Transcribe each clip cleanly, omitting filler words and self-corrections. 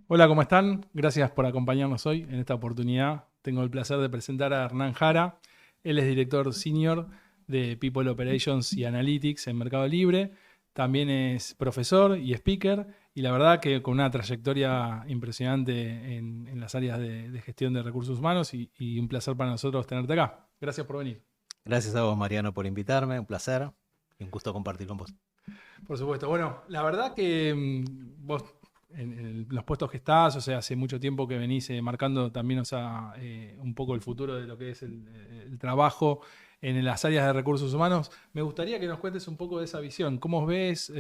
Hola, ¿cómo están? Gracias por acompañarnos hoy. En esta oportunidad tengo el placer de presentar a Hernán Jara. Él es director senior de People Operations y Analytics en Mercado Libre. También es profesor y speaker. Y la verdad que con una trayectoria impresionante en las áreas de gestión de recursos humanos y un placer para nosotros tenerte acá. Gracias por venir. Gracias a vos, Mariano, por invitarme. Un placer y un gusto compartir con vos. Por supuesto. Bueno, la verdad que vos en los puestos que estás, o sea, hace mucho tiempo que venís marcando también, o sea, un poco el futuro de lo que es el trabajo en las áreas de recursos humanos. Me gustaría que nos cuentes un poco de esa visión. ¿Cómo ves?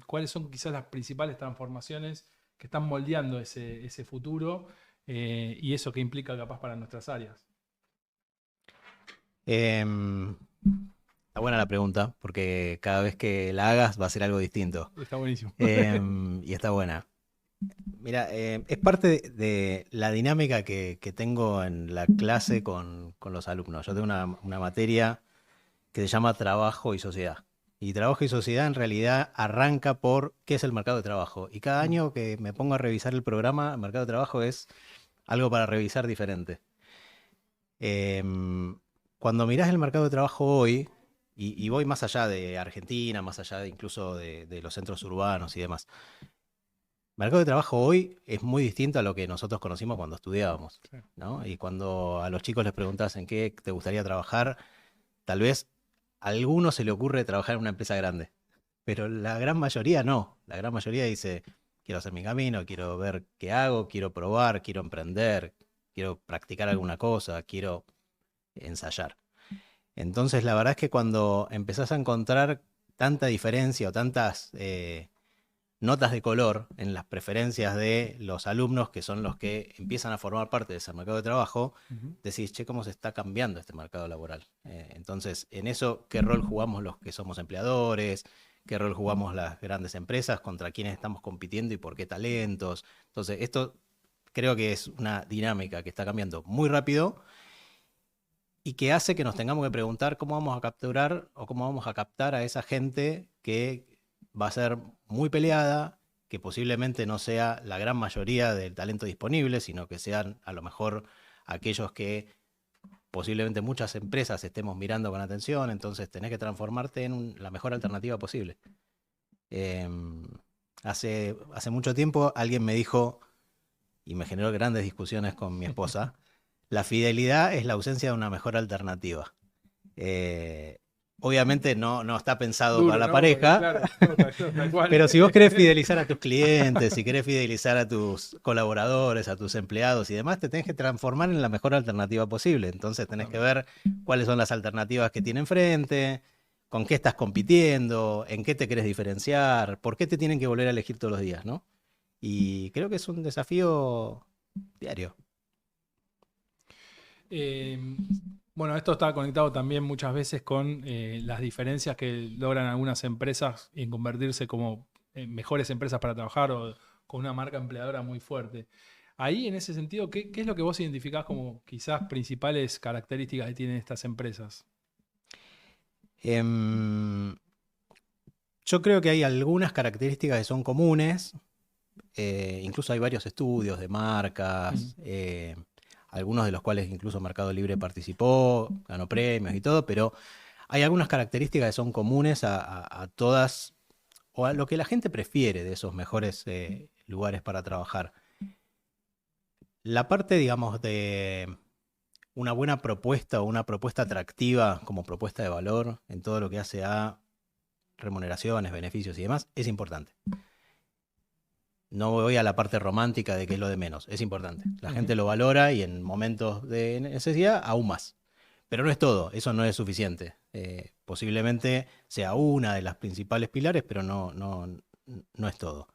¿Cuáles son quizás las principales transformaciones que están moldeando ese futuro y eso que implica capaz para nuestras áreas? Em, Está buena la pregunta, porque cada vez que la hagas va a ser algo distinto. Está buenísimo. Y está buena. Mira, es parte de la dinámica que tengo en la clase con los alumnos. Yo tengo una materia que se llama Trabajo y Sociedad. Y Trabajo y Sociedad en realidad arranca por qué es el mercado de trabajo. Y cada Mm, año que me pongo a revisar el programa, el mercado de trabajo es algo para revisar diferente. Em, Cuando mirás el mercado de trabajo hoy, y voy más allá de Argentina, más allá de incluso de los centros urbanos y demás, el mercado de trabajo hoy es muy distinto a lo que nosotros conocimos cuando estudiábamos, sí. ¿no? Y cuando a los chicos les preguntás en qué te gustaría trabajar, tal vez a alguno se le ocurre trabajar en una empresa grande, pero la gran mayoría no. La gran mayoría dice, quiero hacer mi camino, quiero ver qué hago, quiero probar, quiero emprender, quiero practicar alguna cosa, quiero ensayar. Entonces, la verdad es que cuando empezás a encontrar tanta diferencia o tantas notas de color en las preferencias de los alumnos, que son los que empiezan a formar parte de ese mercado de trabajo, Ujú. decís, che, ¿cómo se está cambiando este mercado laboral? Entonces, en eso, ¿qué rol jugamos los que somos empleadores? ¿Qué rol jugamos las grandes empresas? ¿Contra quiénes estamos compitiendo y por qué talentos? Entonces, esto creo que es una dinámica que está cambiando muy rápido y que hace que nos tengamos que preguntar cómo vamos a capturar o cómo vamos a captar a esa gente que va a ser muy peleada, que posiblemente no sea la gran mayoría del talento disponible, sino que sean a lo mejor aquellos que posiblemente muchas empresas estemos mirando con atención, entonces tenés que transformarte en la mejor alternativa posible. Eh, hace mucho tiempo alguien me dijo, y me generó grandes discusiones con mi esposa, la fidelidad es la ausencia de una mejor alternativa. Eh, Obviamente no está pensado para Duro, la ¿no? Porque pareja, claro, no, tal cual. pero si vos querés fidelizar a tus clientes, si querés fidelizar a tus colaboradores, a tus empleados y demás, te tenés que transformar en la mejor alternativa posible. Entonces tenés que Totalmente. ver cuáles son las alternativas que tienen frente, con qué estás compitiendo, en qué te querés diferenciar, por qué te tienen que volver a elegir todos los días, ¿no? Y creo que es un desafío diario. Eh, bueno, esto está conectado también muchas veces con las diferencias que logran algunas empresas en convertirse como mejores empresas para trabajar o con una marca empleadora muy fuerte. Ahí, en ese sentido, ¿qué es lo que vos identificás como quizás principales características que tienen estas empresas? Em, yo creo que hay algunas características que son comunes. Incluso hay varios estudios de Mm, marcas, algunos de los cuales incluso Mercado Libre participó, ganó premios y todo, pero hay algunas características que son comunes a todas, o a lo que la gente prefiere de esos mejores lugares para trabajar. La parte, digamos, de una buena propuesta o una propuesta atractiva como propuesta de valor en todo lo que hace a remuneraciones, beneficios y demás, es importante. No voy a la parte romántica de que es lo de menos, es importante. La ujú. gente lo valora y en momentos de necesidad aún más. Pero no es todo, eso no es suficiente. Posiblemente sea una de las principales pilares, pero no es todo.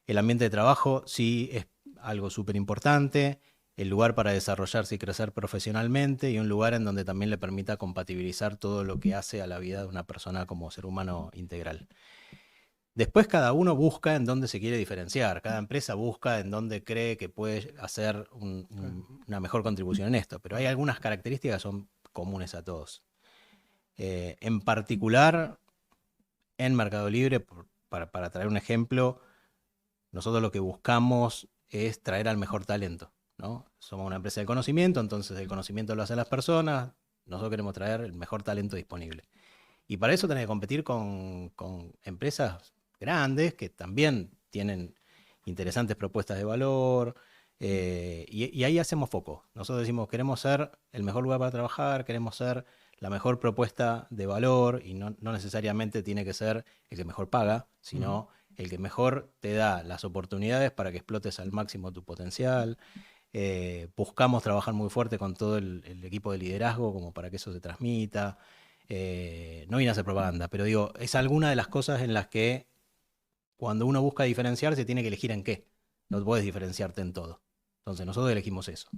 El ambiente de trabajo sí es algo súper importante, el lugar para desarrollarse y crecer profesionalmente y un lugar en donde también le permita compatibilizar todo lo que hace a la vida de una persona como ser humano integral. Después cada uno busca en dónde se quiere diferenciar, cada empresa busca en dónde cree que puede hacer Claro, una mejor contribución en esto, pero hay claro. algunas características que son comunes a todos. En particular, en Mercado Libre, para traer un ejemplo, nosotros lo que buscamos es traer al mejor talento, ¿no? Somos una empresa de conocimiento, entonces el conocimiento lo hacen las personas, nosotros queremos traer el mejor talento disponible. Y para eso tenés que competir con empresas grandes que también tienen interesantes propuestas de valor, y ahí hacemos foco. Nosotros decimos, queremos ser el mejor lugar para trabajar, queremos ser la mejor propuesta de valor, y no necesariamente tiene que ser el que mejor paga, sino el que mejor te da las oportunidades para que explotes al máximo tu potencial. Buscamos trabajar muy fuerte con todo el equipo de liderazgo como para que eso se transmita. No vine a hacer propaganda, pero digo, es alguna de las cosas en las que cuando uno busca diferenciarse tiene que elegir en qué. No puedes diferenciarte en todo. Entonces nosotros elegimos eso.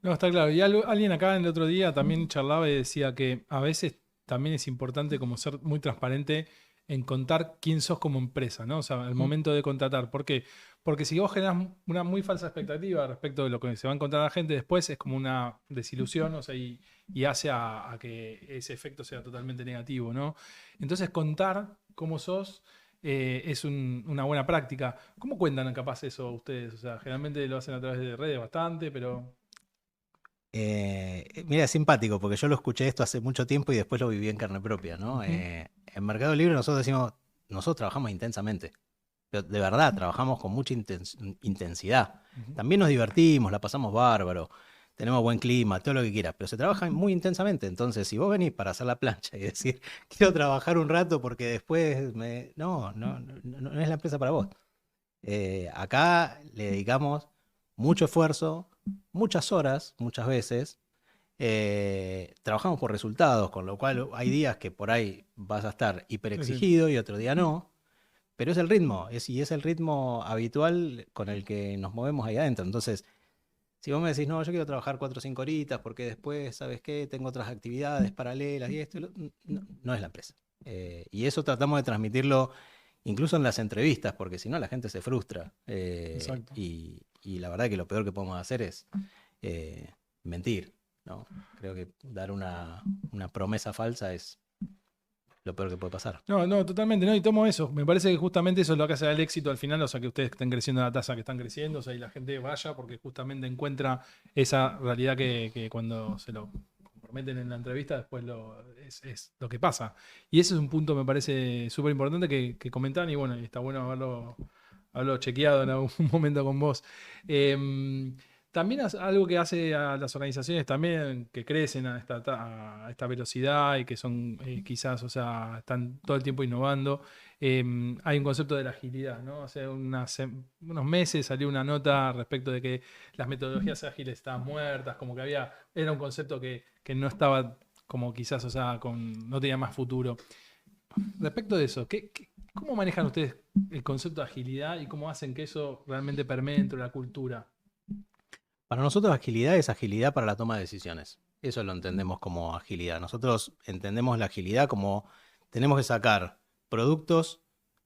No, está claro. Y alguien acá el otro día también charlaba y decía que a veces también es importante como ser muy transparente en contar quién sos como empresa, ¿no? O sea, al momento de contratar. ¿Por qué? Porque si vos generás una muy falsa expectativa respecto de lo que se va a encontrar la gente después, es como una desilusión, o sea, y hace a que ese efecto sea totalmente negativo, ¿no? Entonces, contar cómo sos es una buena práctica. ¿Cómo cuentan capaz eso ustedes? O sea, generalmente lo hacen a través de redes bastante, pero... Mira, es simpático porque yo lo escuché esto hace mucho tiempo y después lo viví en carne propia, ¿no? Ujú, En Mercado Libre nosotros decimos, nosotros trabajamos intensamente. Pero de verdad, trabajamos con mucha intensidad. ujú. También nos divertimos, la pasamos bárbaro, tenemos buen clima, todo lo que quieras, pero se trabaja muy intensamente. Entonces, si vos venís para hacer la plancha y decir, quiero trabajar un rato porque después me... No es la empresa para vos. Acá le dedicamos mucho esfuerzo, muchas horas, muchas veces. Trabajamos por resultados, con lo cual hay días que por ahí vas a estar hiper Sí, sí. exigido y otro día no. Pero es el ritmo, y es el ritmo habitual con el que nos movemos ahí adentro. Entonces, si vos me decís, no, yo quiero trabajar 4 o 5 horitas porque después, ¿sabes qué? Tengo otras actividades paralelas y esto, no es la empresa. Y eso tratamos de transmitirlo incluso en las entrevistas, porque si no la gente se frustra. Exacto. Y la verdad que lo peor que podemos hacer es mentir, ¿no? Creo que dar una promesa falsa es lo peor que puede pasar. No, no, totalmente, no, y tomo eso. Me parece que justamente eso es lo que hace el éxito al final, o sea, que ustedes estén creciendo a la tasa que están creciendo, o sea, y la gente vaya porque justamente encuentra esa realidad que cuando se lo comprometen en la entrevista, después es lo que pasa. Y ese es un punto, me parece súper importante que comentaban, y bueno, y está bueno haberlo chequeado en algún momento con vos. También algo que hace a las organizaciones también que crecen a esta velocidad y que son quizás, o sea, están todo el tiempo innovando. Hay un concepto de la agilidad, ¿no? Hace unos meses salió una nota respecto de que las metodologías ágiles estaban muertas, como que era un concepto que no estaba como quizás, o sea, no tenía más futuro. Respecto de eso, ¿cómo manejan ustedes el concepto de agilidad y cómo hacen que eso realmente permee dentro de la cultura? Para nosotros agilidad es agilidad para la toma de decisiones. Eso lo entendemos como agilidad. Nosotros entendemos la agilidad como tenemos que sacar productos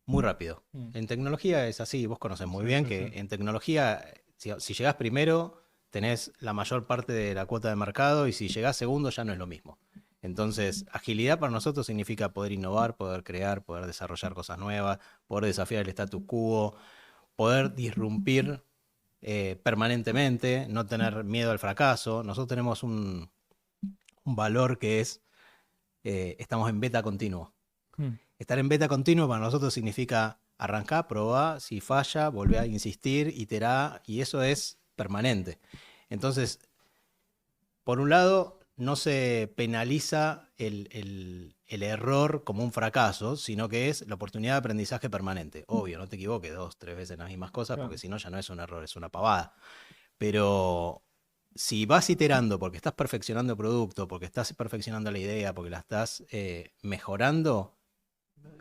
muy rápido. Mm, En tecnología es así, vos conocés muy sí, bien sí, sí. que en tecnología, si llegás primero, tenés la mayor parte de la cuota de mercado, y si llegás segundo ya no es lo mismo. Entonces, agilidad para nosotros significa poder innovar, poder crear, poder desarrollar cosas nuevas, poder desafiar el status quo, poder disrumpir permanentemente, no tener miedo al fracaso. Nosotros tenemos un valor que es, estamos en beta continuo. Mm. Estar en beta continuo para nosotros significa arrancar, probar, si falla, volver a insistir, iterar, y eso es permanente. Entonces, por un lado, no se penaliza el error como un fracaso, sino que es la oportunidad de aprendizaje permanente. Obvio, no te equivoques 2, 3 veces las mismas cosas, porque Claro. si no ya no es un error, es una pavada. Pero si vas iterando porque estás perfeccionando el producto, porque estás perfeccionando la idea, porque la estás mejorando,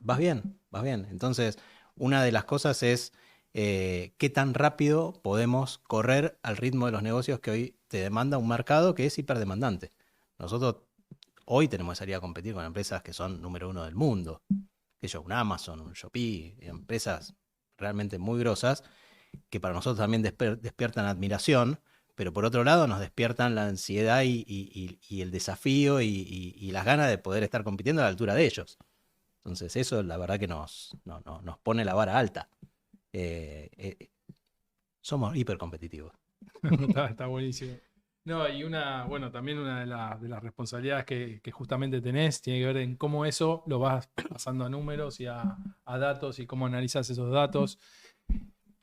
vas bien, vas bien. Entonces, una de las cosas es qué tan rápido podemos correr al ritmo de los negocios que hoy te demanda un mercado que es hiperdemandante. Nosotros hoy tenemos que salir a competir con empresas que son número uno del mundo. Que yo, un Amazon, un Shopee, empresas realmente muy grosas que para nosotros también despiertan admiración, pero por otro lado nos despiertan la ansiedad y el desafío y las ganas de poder estar compitiendo a la altura de ellos. Entonces eso la verdad que nos pone la vara alta. Eh, eh, Somos hiper competitivos. Está buenísimo. No, y bueno, también una de las responsabilidades que justamente tenés tiene que ver en cómo eso lo vas pasando a números y a datos y cómo analizas esos datos.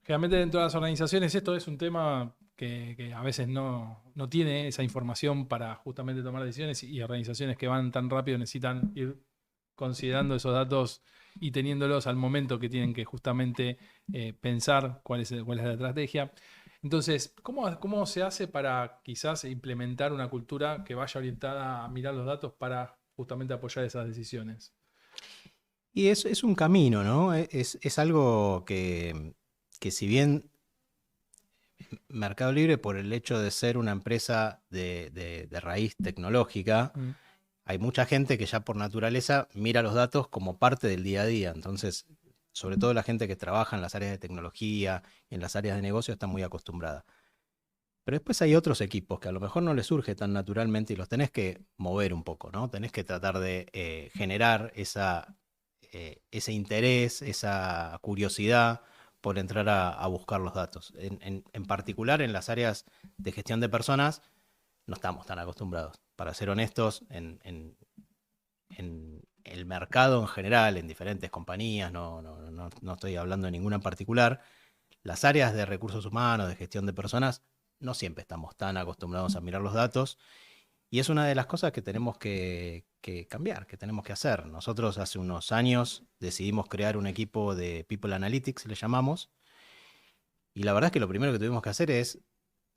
Generalmente dentro de las organizaciones esto es un tema que a veces no tiene esa información para justamente tomar decisiones y organizaciones que van tan rápido necesitan ir considerando esos datos y teniéndolos al momento que tienen que justamente pensar cuál es la estrategia. Entonces, ¿cómo se hace para quizás implementar una cultura que vaya orientada a mirar los datos para justamente apoyar esas decisiones? Y es un camino, ¿no? Es algo que si bien Mercado Libre, por el hecho de ser una empresa de raíz tecnológica, Mm, hay mucha gente que ya por naturaleza mira los datos como parte del día a día. Entonces, sobre todo la gente que trabaja en las áreas de tecnología, en las áreas de negocio, está muy acostumbrada. Pero después hay otros equipos que a lo mejor no les surge tan naturalmente y los tenés que mover un poco, ¿no? Tenés que tratar de generar ese interés, esa curiosidad por entrar a buscar los datos. En particular en las áreas de gestión de personas, no estamos tan acostumbrados. Para ser honestos, en el mercado en general, en diferentes compañías, no estoy hablando de ninguna en particular, las áreas de recursos humanos, de gestión de personas, no siempre estamos tan acostumbrados a mirar los datos y es una de las cosas que tenemos que cambiar, que tenemos que hacer. Nosotros hace unos años decidimos crear un equipo de People Analytics, le llamamos, y la verdad es que lo primero que tuvimos que hacer es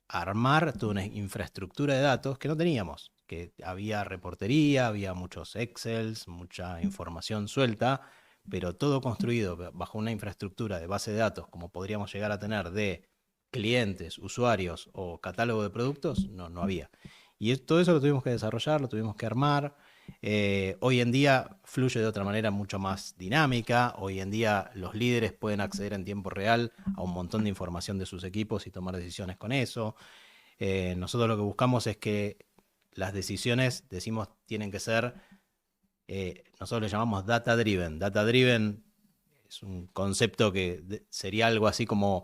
armar toda una infraestructura de datos que no teníamos, que había reportería, había muchos Excels, mucha información suelta, pero todo construido bajo una infraestructura de base de datos como podríamos llegar a tener de clientes, usuarios o catálogo de productos, no había. Y todo eso lo tuvimos que desarrollar, lo tuvimos que armar. Hoy en día fluye de otra manera mucho más dinámica. Hoy en día los líderes pueden acceder en tiempo real a un montón de información de sus equipos y tomar decisiones con eso. Nosotros lo que buscamos es que las decisiones, decimos, tienen que ser, nosotros le llamamos data driven. Data driven es un concepto que sería algo así como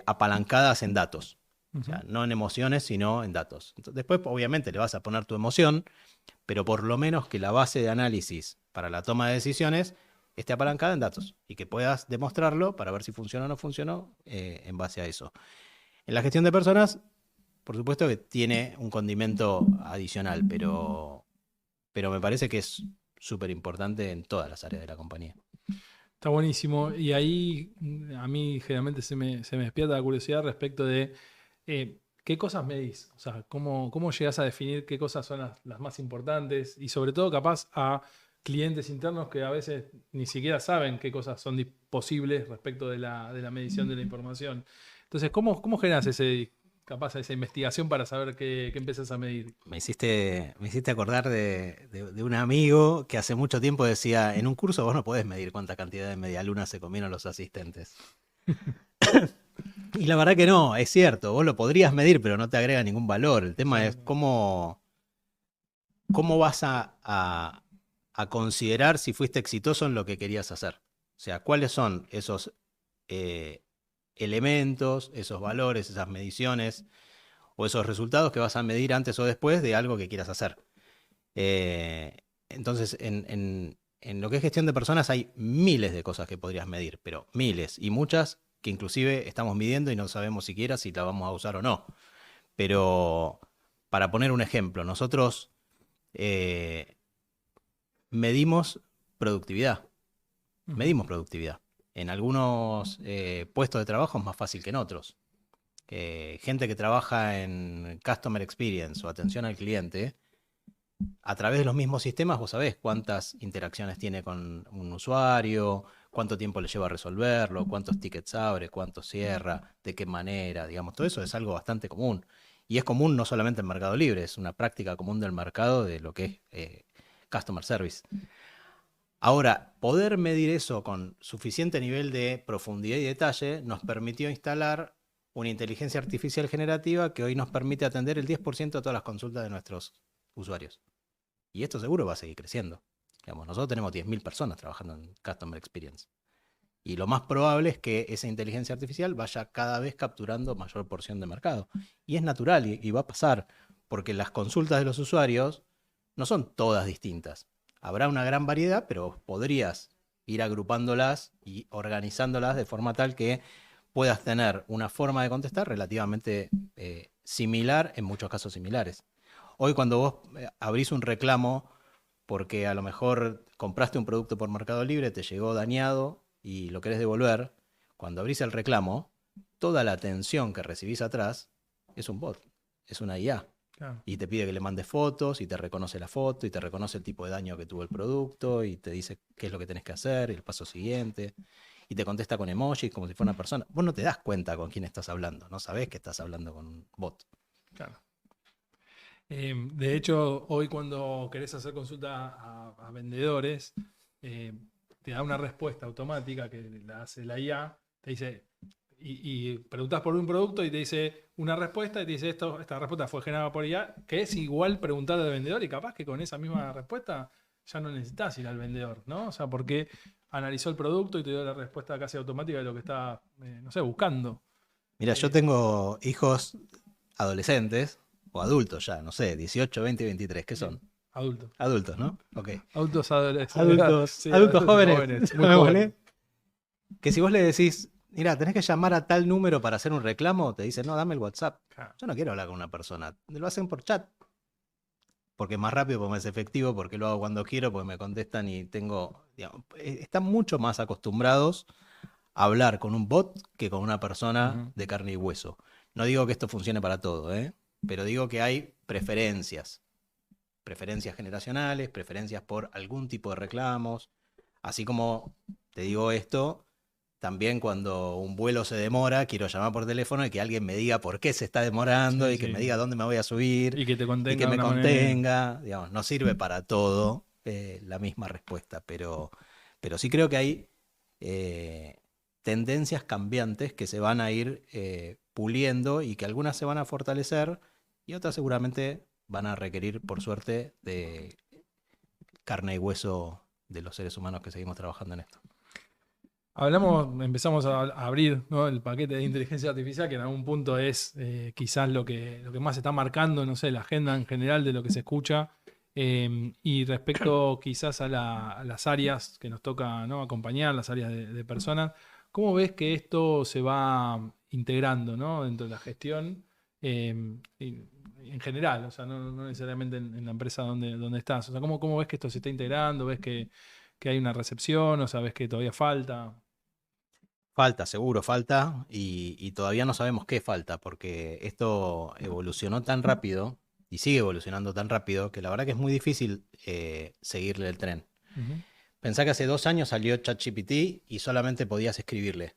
apalancadas en datos. O ujú. sea, no en emociones, sino en datos. Entonces, después, obviamente, le vas a poner tu emoción, pero por lo menos que la base de análisis para la toma de decisiones esté apalancada en datos y que puedas demostrarlo para ver si funcionó o no funcionó en base a eso. En la gestión de personas, por supuesto que tiene un condimento adicional, pero me parece que es súper importante en todas las áreas de la compañía. Está buenísimo. Y ahí a mí generalmente se me despierta la curiosidad respecto de qué cosas medís. O sea, cómo llegás a definir qué cosas son las más importantes y sobre todo capaz a clientes internos que a veces ni siquiera saben qué cosas son posibles respecto de la medición de la información. Entonces, ¿cómo generás capaz esa investigación para saber qué empezás a medir? Me hiciste acordar de un amigo que hace mucho tiempo decía, en un curso vos no podés medir cuánta cantidad de medialunas se comieron los asistentes. Y la verdad que no, es cierto, vos lo podrías medir, pero no te agrega ningún valor. El tema es Exactamente. cómo vas a considerar si fuiste exitoso en lo que querías hacer. O sea, cuáles son esos eh, elementos, esos valores, esas mediciones o esos resultados que vas a medir antes o después de algo que quieras hacer. Entonces, en lo que es gestión de personas hay miles de cosas que podrías medir, pero miles, y muchas que inclusive estamos midiendo y no sabemos siquiera si la vamos a usar o no. Pero para poner un ejemplo, nosotros eh, medimos productividad, Ujú. medimos productividad. En algunos puestos de trabajo es más fácil que en otros. Gente que trabaja en Customer Experience o atención al cliente, a través de los mismos sistemas vos sabés cuántas interacciones tiene con un usuario, cuánto tiempo le lleva a resolverlo, cuántos tickets abre, cuántos cierra, de qué manera, digamos, todo eso es algo bastante común. Y es común no solamente en Mercado Libre, es una práctica común del mercado de lo que es Customer Service. Ahora, poder medir eso con suficiente nivel de profundidad y detalle nos permitió instalar una inteligencia artificial generativa que hoy nos permite atender el 10% de todas las consultas de nuestros usuarios. Y esto seguro va a seguir creciendo. Digamos, nosotros tenemos 10.000 personas trabajando en Customer Experience. Y lo más probable es que esa inteligencia artificial vaya cada vez capturando mayor porción de mercado. Y es natural y va a pasar, porque las consultas de los usuarios no son todas distintas. Habrá una gran variedad, pero podrías ir agrupándolas y organizándolas de forma tal que puedas tener una forma de contestar relativamente similar, en muchos casos similares. Hoy cuando vos abrís un reclamo porque a lo mejor compraste un producto por Mercado Libre, te llegó dañado y lo querés devolver, cuando abrís el reclamo, toda la atención que recibís atrás es un bot, es una IA. Claro. Y te pide que le mandes fotos y te reconoce la foto y te reconoce el tipo de daño que tuvo el producto y te dice qué es lo que tenés que hacer y el paso siguiente. Y te contesta con emojis como si fuera una persona. Vos no te das cuenta con quién estás hablando, no sabés que estás hablando con un bot. Claro. De hecho, hoy cuando querés hacer consulta a vendedores, te da una respuesta automática que la hace la IA, te dice, y preguntás por un producto y te dice una respuesta y te dice esta respuesta fue generada por IA, que es igual preguntarle al vendedor y capaz que con esa misma respuesta ya no necesitas ir al vendedor, ¿no? O sea, porque analizó el producto y te dio la respuesta casi automática de lo que está, no sé, buscando. Mira, yo tengo hijos adolescentes o adultos ya, no sé, 18, 20 y 23, ¿qué son? Adulto. Adultos, ¿no? Ok. Adultos adolescentes. Adultos, Sí, adultos jóvenes. muy jóvenes. Que si vos le decís, mira, tenés que llamar a tal número para hacer un reclamo, te dicen, no, dame el WhatsApp. Claro. Yo no quiero hablar con una persona. Lo hacen por chat. Porque es más rápido, porque es efectivo, porque lo hago cuando quiero, porque me contestan y tengo, digamos, están mucho más acostumbrados a hablar con un bot que con una persona de carne y hueso. No digo que esto funcione para todo, pero digo que hay preferencias generacionales, preferencias por algún tipo de reclamos. Así como te digo esto, también cuando un vuelo se demora, quiero llamar por teléfono y que alguien me diga por qué se está demorando Sí, y que sí. me diga dónde me voy a subir Y que te contenga y que de me una contenga. Digamos, no sirve para todo la misma respuesta, pero sí creo que hay tendencias cambiantes que se van a ir puliendo y que algunas se van a fortalecer y otras seguramente van a requerir, por suerte, de carne y hueso de los seres humanos que seguimos trabajando en esto. Empezamos a abrir, ¿no?, el paquete de inteligencia artificial, que en algún punto es quizás lo que más está marcando, no sé, la agenda en general de lo que se escucha. Y respecto quizás a las áreas que nos toca, ¿no?, acompañar, las áreas de personas, ¿cómo ves que esto se va integrando, ¿no?, dentro de la gestión? En general, o sea, no necesariamente en la empresa donde estás. O sea, ¿cómo ves que esto se está integrando? ¿Ves que hay una recepción? O sea, ¿ves que todavía falta? Falta, seguro falta, y todavía no sabemos qué falta, porque esto evolucionó tan rápido y sigue evolucionando tan rápido que la verdad que es muy difícil seguirle el tren. Ujú. Pensá que hace 2 años salió ChatGPT y solamente podías escribirle.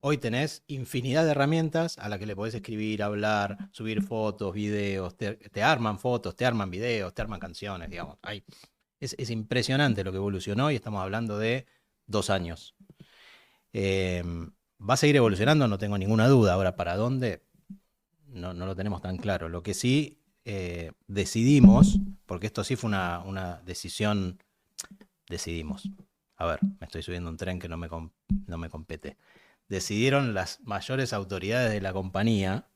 Hoy tenés infinidad de herramientas a las que le podés escribir, hablar, subir fotos, videos, te arman fotos, te arman videos, te arman canciones, digamos. Es impresionante lo que evolucionó y estamos hablando de 2 años. Va a seguir evolucionando, no tengo ninguna duda. Ahora, ¿para dónde? No lo tenemos tan claro. Lo que sí decidimos, porque esto sí fue una decisión, decidimos. A ver, me estoy subiendo un tren que no me compete. Decidieron las mayores autoridades de la compañía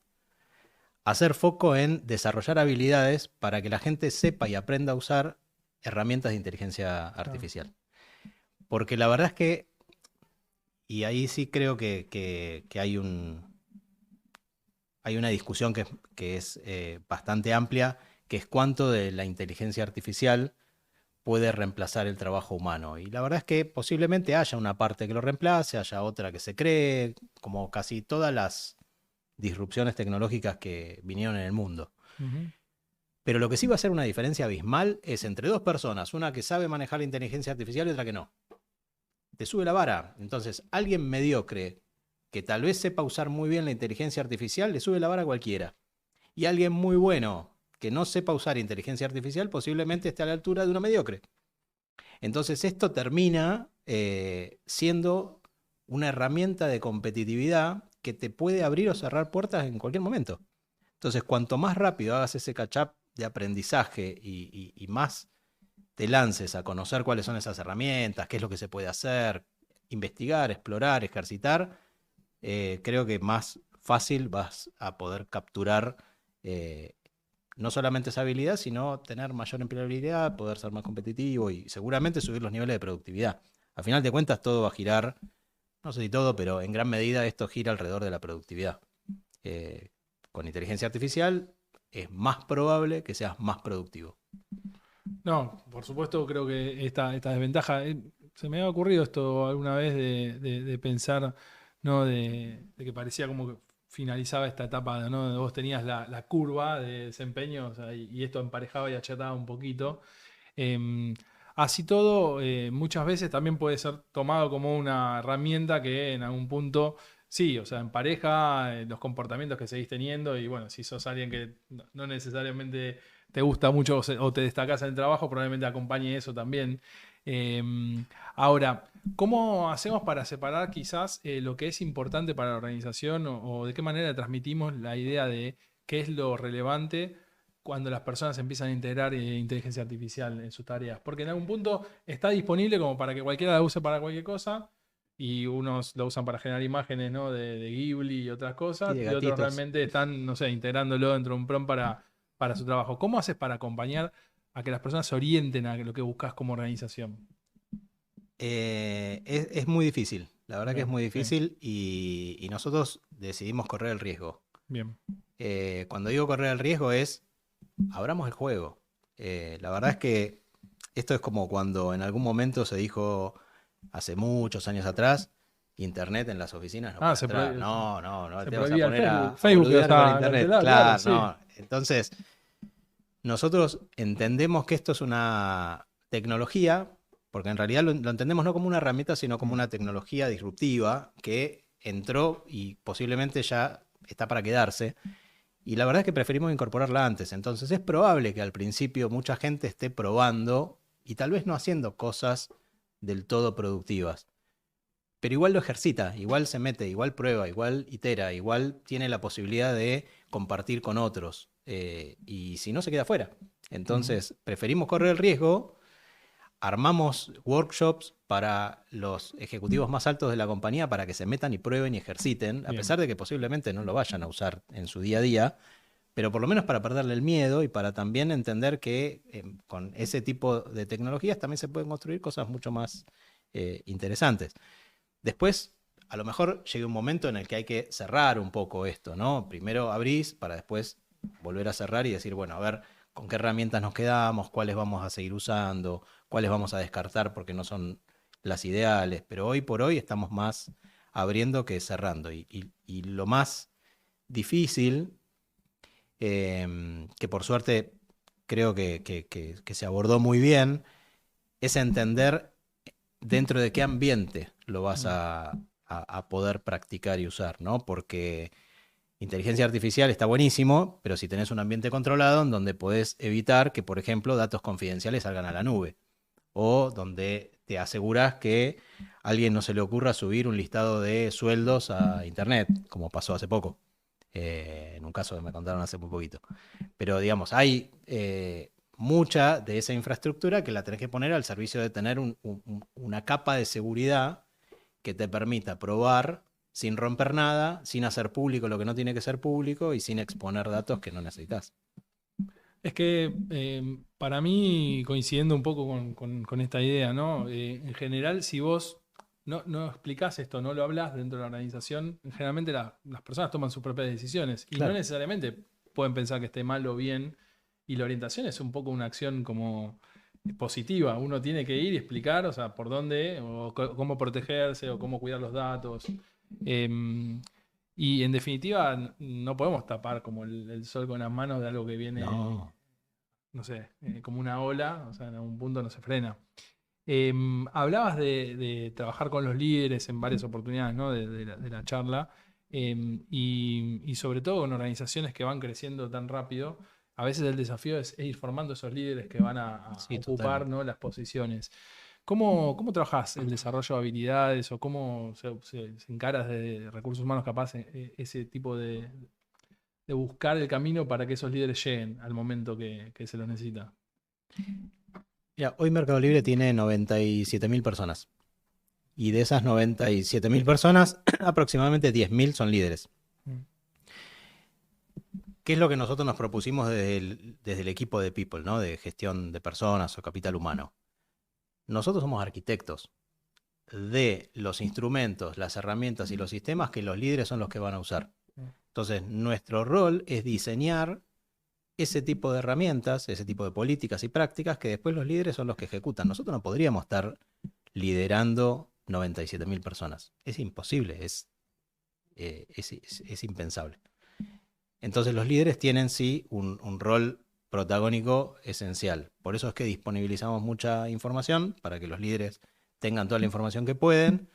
hacer foco en desarrollar habilidades para que la gente sepa y aprenda a usar herramientas de inteligencia artificial. Porque la verdad es que, y ahí sí creo que hay una discusión que es bastante amplia, que es cuánto de la inteligencia artificial puede reemplazar el trabajo humano. Y la verdad es que posiblemente haya una parte que lo reemplace, haya otra que se cree, como casi todas las disrupciones tecnológicas que vinieron en el mundo. Uh-huh. Pero lo que sí va a ser una diferencia abismal es entre dos personas, una que sabe manejar la inteligencia artificial y otra que no. Te sube la vara. Entonces, alguien mediocre que tal vez sepa usar muy bien la inteligencia artificial, le sube la vara a cualquiera. Y alguien muy bueno que no sepa usar inteligencia artificial posiblemente esté a la altura de una mediocre. Entonces esto termina siendo una herramienta de competitividad que te puede abrir o cerrar puertas en cualquier momento. Entonces, cuanto más rápido hagas ese catch-up de aprendizaje y más te lances a conocer cuáles son esas herramientas, qué es lo que se puede hacer, investigar, explorar, ejercitar, creo que más fácil vas a poder capturar no solamente esa habilidad, sino tener mayor empleabilidad, poder ser más competitivo y seguramente subir los niveles de productividad. Al final de cuentas, todo va a girar, no sé si todo, pero en gran medida esto gira alrededor de la productividad. Con inteligencia artificial es más probable que seas más productivo. No, por supuesto creo que esta desventaja, se me había ocurrido esto alguna vez de pensar, ¿no? De que parecía como que finalizaba esta etapa, ¿no? Donde vos tenías la curva de desempeño, o sea, y esto emparejaba y achataba un poquito. Em, Así todo, muchas veces también puede ser tomado como una herramienta que en algún punto, sí, o sea, empareja los comportamientos que seguís teniendo y bueno, si sos alguien que no necesariamente te gusta mucho o te destacás en el trabajo, probablemente acompañe eso también. Ahora, ¿cómo hacemos para separar quizás lo que es importante para la organización o de qué manera transmitimos la idea de qué es lo relevante cuando las personas empiezan a integrar inteligencia artificial en sus tareas? Porque en algún punto está disponible como para que cualquiera la use para cualquier cosa y unos lo usan para generar imágenes, ¿no? de Ghibli y otras Sí, cosas de y otros gatitos. realmente están, no sé, integrándolo dentro de un prompt para su trabajo. ¿Cómo haces para acompañar a que las personas se orienten a lo que buscas como organización? Es muy difícil, la verdad que es Bien, muy sí, difícil y nosotros decidimos correr el riesgo. bien. Cuando digo correr el riesgo es, abramos el juego. La verdad es que esto es como cuando en algún momento se dijo, hace muchos años atrás, Internet en las oficinas no Ah, puede entrar. No, no, no se te vas a prohibía el poner Facebook. a Facebook boludear con está Internet. cancelado, claro, Claro, sí. no. Entonces, nosotros entendemos que esto es una tecnología, porque en realidad lo entendemos no como una herramienta, sino como Mm, una tecnología disruptiva que entró y posiblemente ya está para quedarse. Y la verdad es que preferimos incorporarla antes. Entonces es probable que al principio mucha gente esté probando y tal vez no haciendo cosas del todo productivas. Pero igual lo ejercita, igual se mete, igual prueba, igual itera, igual tiene la posibilidad de compartir con otros. Y si no, se queda fuera. ujú, Entonces, preferimos correr el riesgo, armamos workshops para los ejecutivos más altos de la compañía para que se metan y prueben y ejerciten, a bien. pesar de que posiblemente no lo vayan a usar en su día a día, pero por lo menos para perderle el miedo y para también entender que con ese tipo de tecnologías también se pueden construir cosas mucho más interesantes. Después, a lo mejor llega un momento en el que hay que cerrar un poco esto, ¿no? Primero abrís para después volver a cerrar y decir, bueno, a ver con qué herramientas nos quedamos, cuáles vamos a seguir usando, cuáles vamos a descartar porque no son las ideales, pero hoy por hoy estamos más abriendo que cerrando. Y lo más difícil, que por suerte creo que se abordó muy bien, es entender dentro de qué ambiente lo vas Mm. a poder practicar y usar, ¿no? Porque inteligencia artificial está buenísimo, pero si tenés un ambiente controlado en donde podés evitar que, por ejemplo, datos confidenciales salgan a la nube, o donde te aseguras que a alguien no se le ocurra subir un listado de sueldos a internet, como pasó hace poco, en un caso que me contaron hace muy poquito. Pero digamos, hay mucha de esa infraestructura que la tenés que poner al servicio de tener una capa de seguridad que te permita probar sin romper nada, sin hacer público lo que no tiene que ser público y sin exponer datos que no necesitas. Es que para mí, coincidiendo un poco con esta idea, ¿no? En general, si vos no explicás esto, no lo hablas dentro de la organización, generalmente las personas toman sus propias decisiones y no Claro. necesariamente pueden pensar que esté mal o bien. Y la orientación es un poco una acción como positiva. Uno tiene que ir y explicar, o sea, por dónde, o cómo protegerse, o cómo cuidar los datos. Em, y en definitiva, no podemos tapar como el sol con las manos de algo que viene, No. no sé, como una ola, o sea, en algún punto no se frena. Hablabas de trabajar con los líderes en varias oportunidades, ¿no? De la charla, y sobre todo con organizaciones que van creciendo tan rápido. A veces el desafío es ir formando esos líderes que van a Sí, ocupar, totalmente. ¿no? las posiciones. ¿Cómo trabajás el desarrollo de habilidades o cómo se encaras de recursos humanos capaz ese tipo de buscar el camino para que esos líderes lleguen al momento que se los necesita? Mira, hoy Mercado Libre tiene 97.000 personas. Y de esas 97.000 personas, aproximadamente 10.000 son líderes. ¿Qué es lo que nosotros nos propusimos desde el equipo de People, ¿no? De gestión de personas o capital humano? Nosotros somos arquitectos de los instrumentos, las herramientas y los sistemas que los líderes son los que van a usar. Entonces, nuestro rol es diseñar ese tipo de herramientas, ese tipo de políticas y prácticas que después los líderes son los que ejecutan. Nosotros no podríamos estar liderando 97.000 personas. Es imposible, es impensable. Entonces los líderes tienen sí un rol protagónico esencial. Por eso es que disponibilizamos mucha información para que los líderes tengan toda la información que pueden.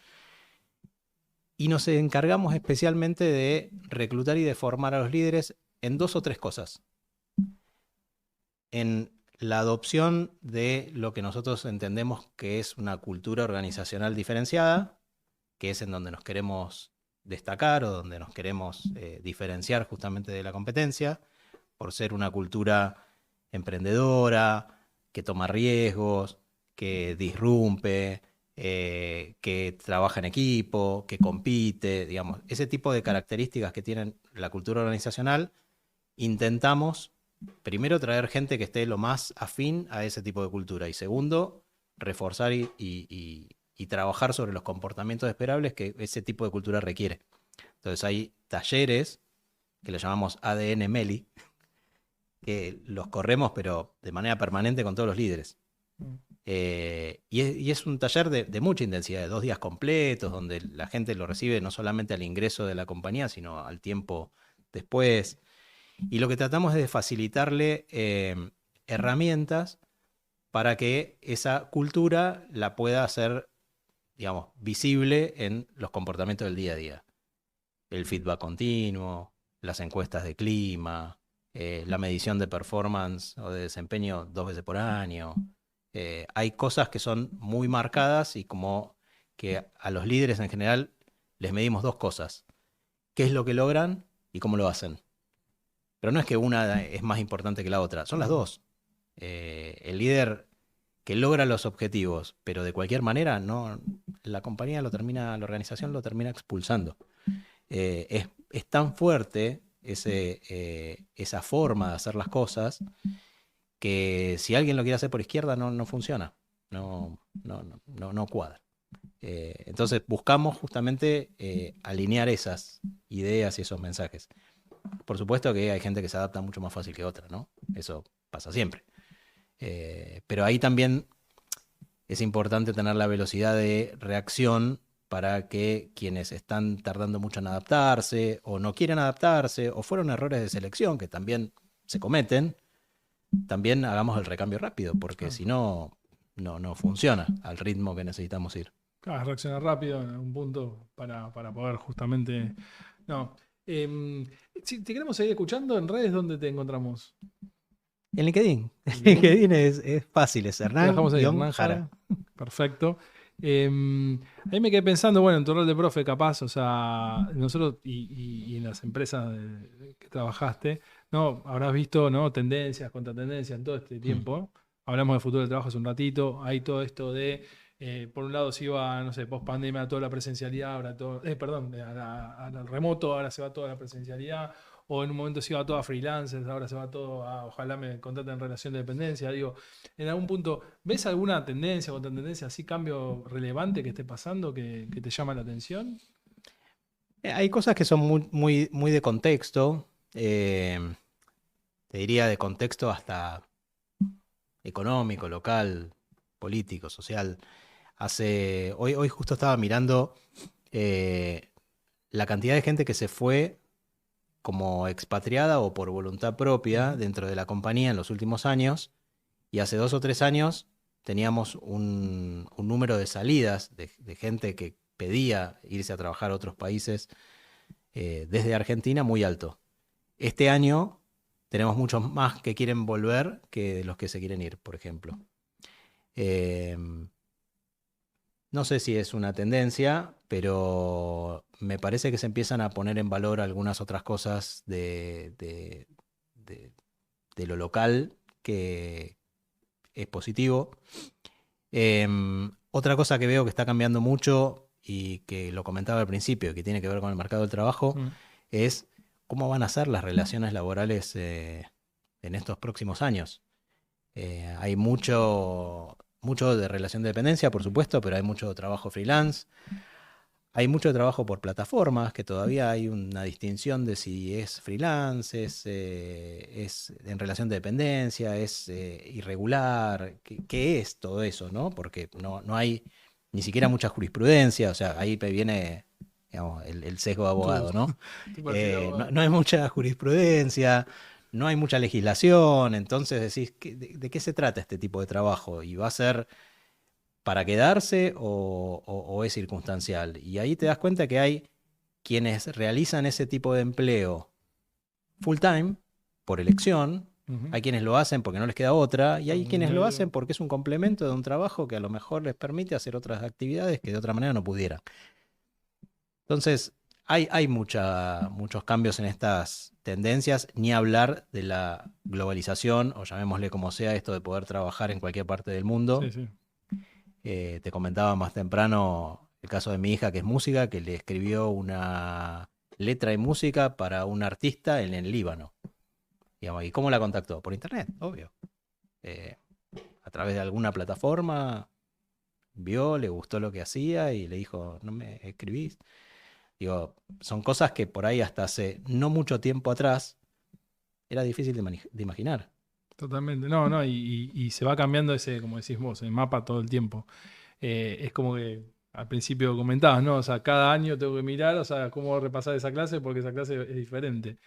Y nos encargamos especialmente de reclutar y de formar a los líderes en 2 o 3 cosas. En la adopción de lo que nosotros entendemos que es una cultura organizacional diferenciada, que es en donde nos queremos destacar o donde nos queremos diferenciar justamente de la competencia, por ser una cultura emprendedora, que toma riesgos, que disrumpe, que trabaja en equipo, que compite, digamos, ese tipo de características que tienen la cultura organizacional. Intentamos, primero, traer gente que esté lo más afín a ese tipo de cultura y segundo, reforzar y trabajar sobre los comportamientos esperables que ese tipo de cultura requiere. Entonces hay talleres que le llamamos ADN Meli, que los corremos pero de manera permanente con todos los líderes. Y es un taller de mucha intensidad, de 2 días completos, donde la gente lo recibe no solamente al ingreso de la compañía, sino al tiempo después. Y lo que tratamos es de facilitarle herramientas para que esa cultura la pueda hacer, digamos, visible en los comportamientos del día a día. El feedback continuo, las encuestas de clima, la medición de performance o de desempeño 2 veces por año. Hay cosas que son muy marcadas y como que a los líderes en general les medimos 2 cosas. ¿Qué es lo que logran y cómo lo hacen? Pero no es que una es más importante que la otra, son las 2. El líder que logra los objetivos, pero de cualquier manera, no, la compañía la organización lo termina expulsando. Es tan fuerte esa forma de hacer las cosas que si alguien lo quiere hacer por izquierda no funciona, no cuadra. Entonces buscamos justamente alinear esas ideas y esos mensajes. Por supuesto que hay gente que se adapta mucho más fácil que otra, ¿no? Eso pasa siempre. Pero ahí también es importante tener la velocidad de reacción para que quienes están tardando mucho en adaptarse o no quieren adaptarse o fueron errores de selección que también se cometen, también hagamos el recambio rápido, porque si no, no funciona al ritmo que necesitamos ir. Claro, reaccionar rápido en algún punto para poder justamente... No. Si te queremos seguir escuchando en redes, ¿dónde te encontramos? En LinkedIn. LinkedIn es fácil, es Te dejamos ahí, Hernán Hernán-Jara. Perfecto. Ahí me quedé pensando, bueno, en tu rol de profe, capaz, o sea, nosotros y en las empresas que trabajaste, ¿no? Habrás visto, ¿no? Tendencias, contratendencias en todo este tiempo. Hablamos de futuro del trabajo hace un ratito. Hay todo esto de, por un lado se iba, no sé, post pandemia toda la presencialidad, ahora todo, perdón, al remoto, ahora se va toda la presencialidad. O en un momento se iba todo a freelancers, ahora se va todo a, ojalá me contraten en relación de dependencia. Digo, en algún punto, ¿ves alguna tendencia o contratendencia, así cambio relevante que esté pasando que te llama la atención? Hay cosas que son muy de contexto. Te diría de contexto hasta económico, local, político, social. Hoy justo estaba mirando la cantidad de gente que se fue como expatriada o por voluntad propia dentro de la compañía en los últimos años. Y hace 2 o 3 años teníamos un número de salidas de gente que pedía irse a trabajar a otros países desde Argentina muy alto. Este año tenemos muchos más que quieren volver que los que se quieren ir, por ejemplo. No sé si es una tendencia, pero me parece que se empiezan a poner en valor algunas otras cosas de lo local que es positivo. Otra cosa que veo que está cambiando mucho y que lo comentaba al principio, que tiene que ver con el mercado del trabajo, Mm. es cómo van a ser las relaciones laborales en estos próximos años. Hay mucho de relación de dependencia, por supuesto, pero hay mucho trabajo freelance. Hay mucho trabajo por plataformas, que todavía hay una distinción de si es freelance, es en relación de dependencia, es irregular, qué es todo eso, ¿no? Porque no hay ni siquiera mucha jurisprudencia, o sea, ahí viene, digamos, el sesgo de Tu, abogado, ¿no? tu perfil de No, abogado. no hay mucha jurisprudencia, no hay mucha legislación, entonces decís, ¿de qué se trata este tipo de trabajo? Y va a ser para quedarse o es circunstancial. Y ahí te das cuenta que hay quienes realizan ese tipo de empleo full time, por elección, Ujú. hay quienes lo hacen porque no les queda otra, y Por hay un quienes lo dinero. hacen porque es un complemento de un trabajo que a lo mejor les permite hacer otras actividades que de otra manera no pudieran. Entonces, hay muchos cambios en estas tendencias, ni hablar de la globalización, o llamémosle como sea, esto de poder trabajar en cualquier parte del Sí, mundo. sí. Te comentaba más temprano el caso de mi hija, que es música, que le escribió una letra y música para un artista en el Líbano. Digamos, ¿y cómo la contactó? Por internet, obvio. Eh, a través de alguna plataforma, vio, le gustó lo que hacía y le dijo, ¿no me escribís? Digo, son cosas que por ahí hasta hace no mucho tiempo atrás era difícil de imaginar. Totalmente. No, no, y se va cambiando ese, como decís vos, el mapa todo el tiempo. Es como que al principio comentabas, ¿no? O sea, cada año tengo que mirar, o sea, cómo repasar esa clase porque esa clase es diferente.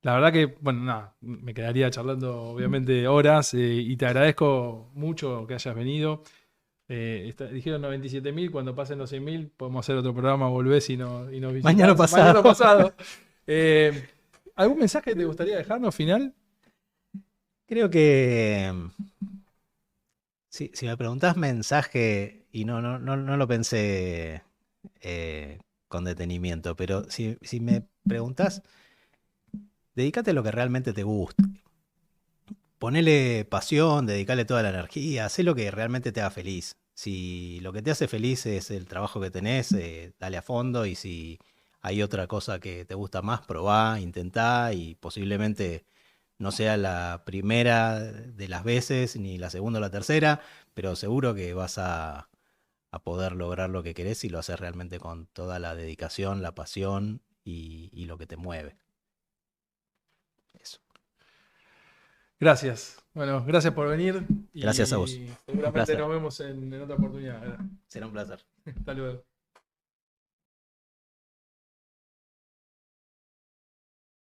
La verdad que, bueno, nada, me quedaría charlando obviamente horas y te agradezco mucho que hayas venido. Dijeron 97.000, cuando pasen los 100.000 podemos hacer otro programa, volvés y nos Mañana visitás. pasado. Mañana pasado. Eh, ¿Algún mensaje que te gustaría dejarnos final? Creo que si me preguntás mensaje, y no lo pensé con detenimiento, pero si me preguntás, dedícate a lo que realmente te gusta. Ponele pasión, dedicale toda la energía, hacé lo que realmente te haga feliz. Si lo que te hace feliz es el trabajo que tenés, dale a fondo, y si hay otra cosa que te gusta más, probá, intentá, y posiblemente no sea la primera de las veces, ni la segunda o la tercera, pero seguro que vas a poder lograr lo que querés si lo haces realmente con toda la dedicación, la pasión y lo que te mueve. Eso. Gracias. Bueno, gracias por venir Gracias a vos. y Un seguramente placer. nos vemos en otra oportunidad. Será un placer. Hasta luego.